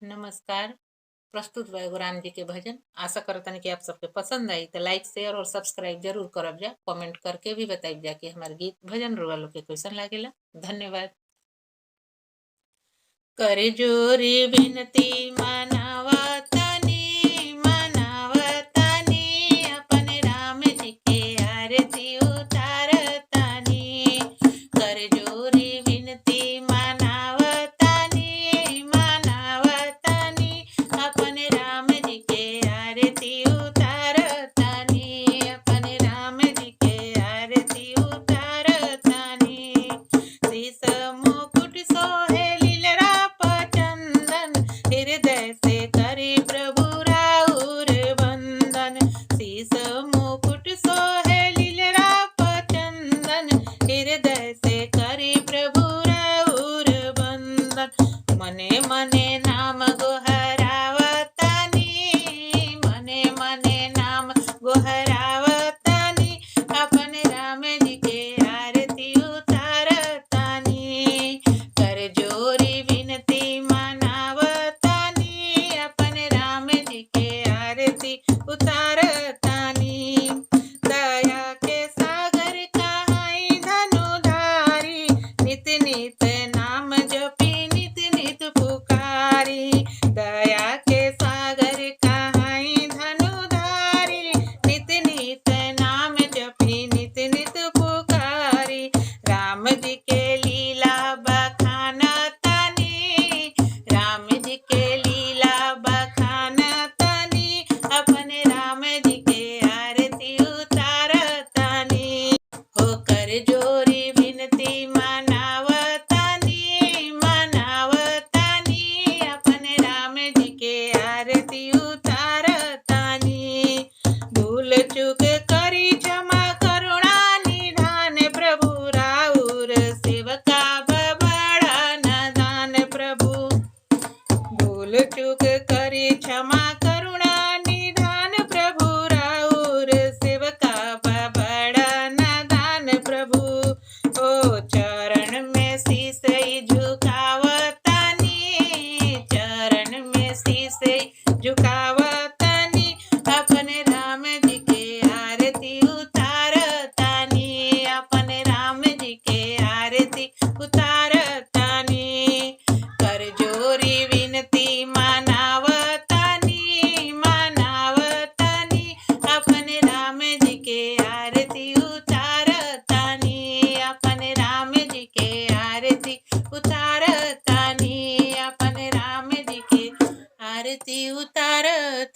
नमस्कार। प्रस्तुत बा एगो राम जी के भजन। आशा करतनी कि आप सबके पसंद आई तो लाइक शेयर और सब्सक्राइब जरूर करब जा। कमेंट करके भी बताइब जा कि हमारे गीत भजन रुआ लोग के कैसन लागेला। धन्यवाद। कर जोरी विनती मनावतनी मनावतनी अपन राम जी के आरती उतारतनी। कर जोरी विनती मनावतनी मनावतनी अपन राम जी के आरती उतारतनी। अपन राम जी के आरती उतारतनी। शीस मुकुट सोहे लीलरा पचंदन हृदय से करी प्रभु राउर वंदन। शीस मुकुट सोहे लीलरा पचंदन हृदय से करी प्रभु राउर वंदन। मने मने नाम गोहरावतनी मने मने नाम गोहरावतनी अपन राम जी के आरती उतारतनी। कर जोरी विनती मनावतनी अपन राम जी के आरती उतारतनी। दया के सागर कहाई धनुधारी नित नित नाम जपी नित नित पुकारी। दया के सागर कहाई धनुधारी नित नित नाम जपी नित नित पुकारी। राम जी के लीला बखानतनी राम जी के लीला बखानतनी अपन राम जी के आरती उतारतनी। हो कर जोरी विनती मनावतनी मनावतनी अपन राम जी के आरती उतारतनी। भूल चूक करी क्षमा करुणा निधान प्रभु राउर सेवका बड़ा नदान प्रभु। भूल चूक करी क्षमा करुणा निधान प्रभु राउर सेवका बड़ा नदान प्रभु। ओ चरण में शीस झुकावतनी चरण में शीस झुकावतनी अपन राम जी के आरती उतारतनी। अपन राम जी के आरती उतारतनी। कर जोरी विनती मनावतनी मनावतनी अपन राम जी के आरती उतारतनी। अपन राम जी के आरती उतारतनी। अपन राम जी के आरती उतारतनी।